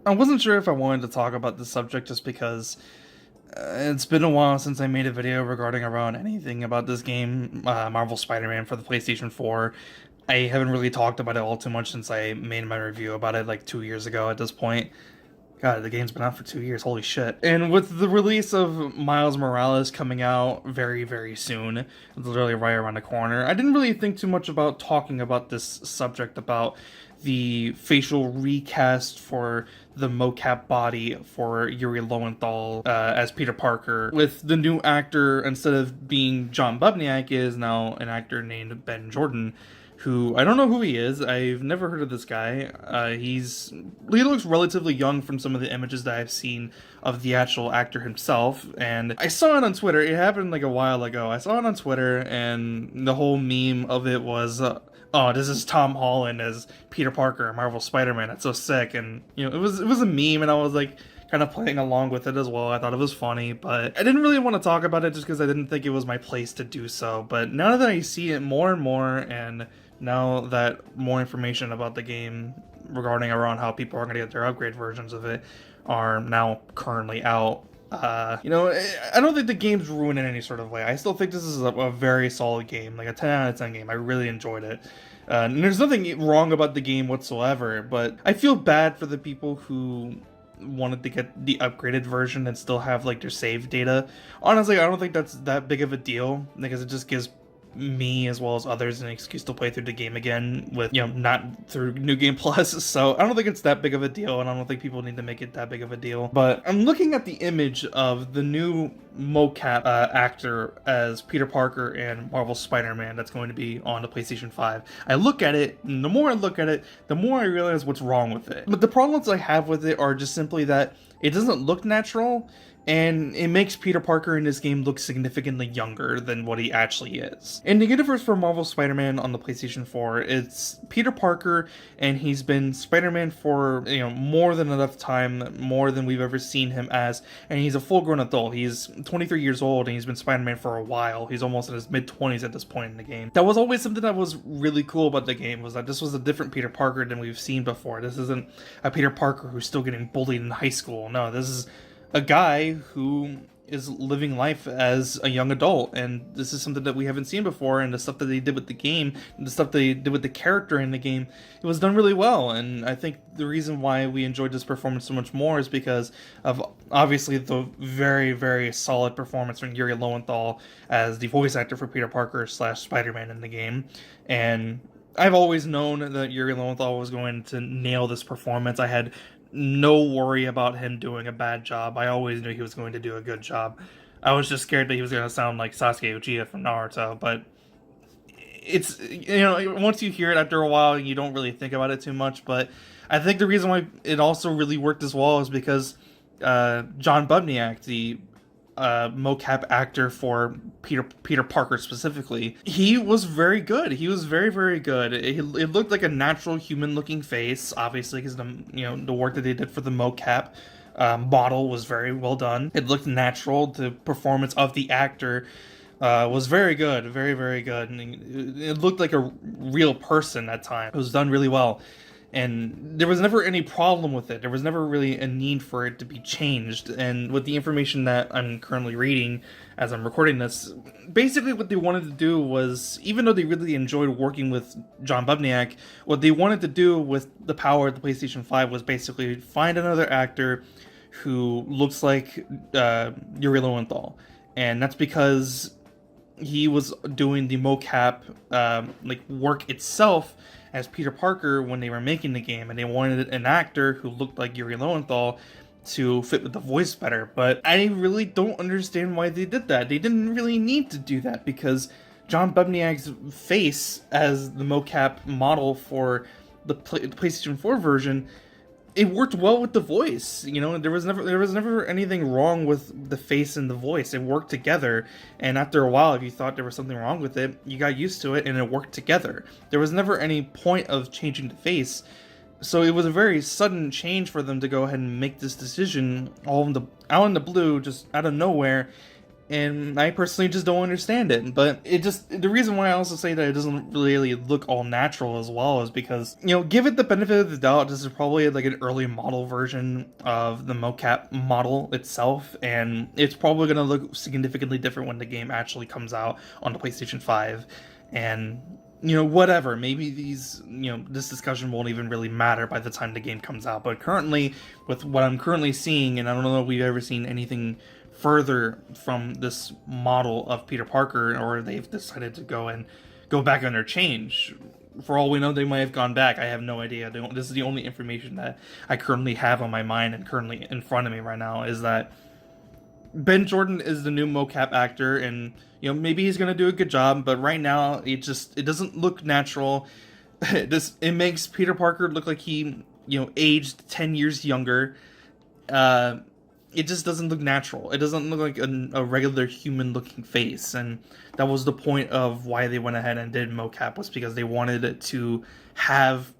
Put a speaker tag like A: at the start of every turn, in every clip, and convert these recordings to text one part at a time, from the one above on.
A: I wasn't sure if I wanted to talk about this subject just because it's been a while since I made a video regarding around anything about this game, Marvel Spider-Man for the PlayStation 4. I haven't really talked about it all too much since I made my review about it like 2 years ago at this point. God, the game's been out for 2 years, holy shit. And with the release of Miles Morales coming out very, very soon, literally right around the corner, I didn't really think too much about talking about this subject about the facial recast for the mocap body for Yuri Lowenthal as Peter Parker, with the new actor, instead of being John Bubniak, is now an actor named Ben Jordan, who I don't know who he is. I've never heard of this guy. He looks relatively young from some of the images that I've seen of the actual actor himself, and I saw it on Twitter. It happened like a while ago. I saw it on Twitter, and the whole meme of it was, "Oh, this is Tom Holland as Peter Parker, Marvel Spider-Man. That's so sick." And it was a meme, and I was like, kind of playing along with it as well. I thought it was funny, but I didn't really want to talk about it just because I didn't think it was my place to do so. But now that I see it more and more, and now that more information about the game regarding around how people are going to get their upgrade versions of it are now currently out, I don't think the game's ruined in any sort of way. I still think this is a very solid game, like a 10 out of 10 game. I really enjoyed it. And there's nothing wrong about the game whatsoever, but I feel bad for the people who wanted to get the upgraded version and still have like their save data. Honestly, I don't think that's that big of a deal, because it just gives me as well as others an excuse to play through the game again with, not through New Game Plus. So I don't think it's that big of a deal, and I don't think people need to make it that big of a deal. But I'm looking at the image of the new mocap actor as Peter Parker and Marvel Spider-Man that's going to be on the PlayStation 5. I look at it, and the more I look at it, the more I realize what's wrong with it. But the problems I have with it are just simply that it doesn't look natural, and it makes Peter Parker in this game look significantly younger than what he actually is. In the universe for Marvel Spider-Man on the PlayStation 4, it's Peter Parker, and he's been Spider-Man for, more than enough time, more than we've ever seen him as, and he's a full-grown adult. He's 23 years old, and he's been Spider-Man for a while. He's almost in his mid-20s at this point in the game. That was always something that was really cool about the game, was that this was a different Peter Parker than we've seen before. This isn't a Peter Parker who's still getting bullied in high school. No, this is a guy who is living life as a young adult, and this is something that we haven't seen before. And the stuff that they did with the game, the stuff they did with the character in the game, it was done really well. And I think the reason why we enjoyed this performance so much more is because of obviously the very, very solid performance from Yuri Lowenthal as the voice actor for Peter Parker / Spider-Man in the game. And I've always known that Yuri Lowenthal was going to nail this performance. I had no worry about him doing a bad job. I always knew he was going to do a good job. I was just scared that he was going to sound like Sasuke Uchiha from Naruto, but it's, once you hear it after a while, you don't really think about it too much. But I think the reason why it also really worked as well is because John Bubniak, the mocap actor for Peter Parker specifically, he was very good. He was very, very good. It looked like a natural human looking face, obviously, because the work that they did for the mocap model was very well done. It looked natural. The performance of the actor was very good, very, very good, and it looked like a real person at times. It was done really well. And there was never any problem with it. There was never really a need for it to be changed. And with the information that I'm currently reading as I'm recording this, basically what they wanted to do was, even though they really enjoyed working with John Bubniak, what they wanted to do with the power of the PlayStation 5 was basically find another actor who looks like Yuri Lowenthal. And that's because he was doing the mocap work itself as Peter Parker when they were making the game, and they wanted an actor who looked like Yuri Lowenthal to fit with the voice better. But I really don't understand why they did that. They didn't really need to do that, because John Bubniak's face as the mocap model for the PlayStation 4 version, it worked well with the voice. There was never anything wrong with the face and the voice. It worked together, and after a while, if you thought there was something wrong with it, you got used to it, and it worked together. There was never any point of changing the face, so it was a very sudden change for them to go ahead and make this decision out in the blue, just out of nowhere. and I personally just don't understand it. But the reason why I also say that it doesn't really look all natural as well is because, give it the benefit of the doubt, this is probably like an early model version of the mocap model itself, and it's probably going to look significantly different when the game actually comes out on the PlayStation 5. And whatever, maybe this discussion won't even really matter by the time the game comes out. But currently, with what I'm currently seeing, and I don't know if we've ever seen anything further from this model of Peter Parker, or they've decided to go back on their change. For all we know, they might have gone back. I have no idea. This is the only information that I currently have on my mind and currently in front of me right now, is that Ben Jordan is the new mocap actor, and maybe he's gonna do a good job, but right now it doesn't look natural. It makes Peter Parker look like he aged 10 years younger. It just doesn't look natural. It doesn't look like a regular human looking face, and that was the point of why they went ahead and did mocap, was because they wanted it to have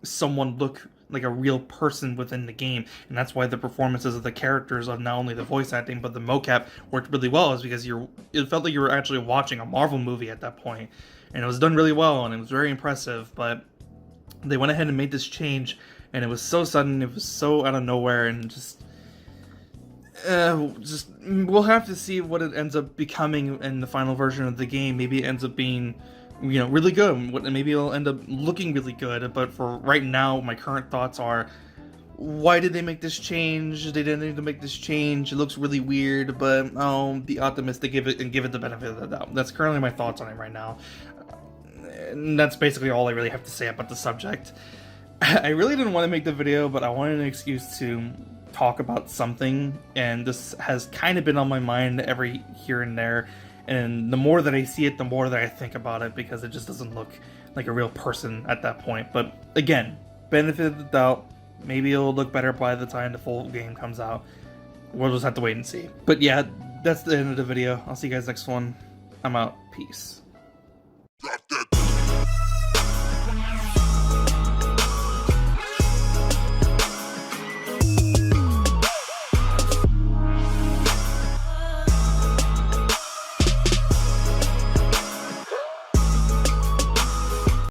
A: someone look like a real person within the game. And that's why the performances of the characters, of not only the voice acting but the mocap, worked really well, is because it felt like you were actually watching a Marvel movie at that point, and it was done really well and it was very impressive. But they went ahead and made this change, and it was so sudden, it was so out of nowhere, and just we'll have to see what it ends up becoming in the final version of the game. Maybe it ends up being really good. Maybe it'll end up looking really good. But for right now, my current thoughts are, why did they make this change? They didn't need to make this change. It looks really weird, but I'll be optimistic, give it the benefit of the doubt. That's currently my thoughts on it right now. And that's basically all I really have to say about the subject. I really didn't want to make the video, but I wanted an excuse to talk about something, and this has kind of been on my mind every here and there. And the more that I see it, the more that I think about it, because it just doesn't look like a real person at that point. But again, benefit of the doubt. Maybe it'll look better by the time the full game comes out. We'll just have to wait and see. But yeah, that's the end of the video. I'll see you guys next one. I'm out. Peace.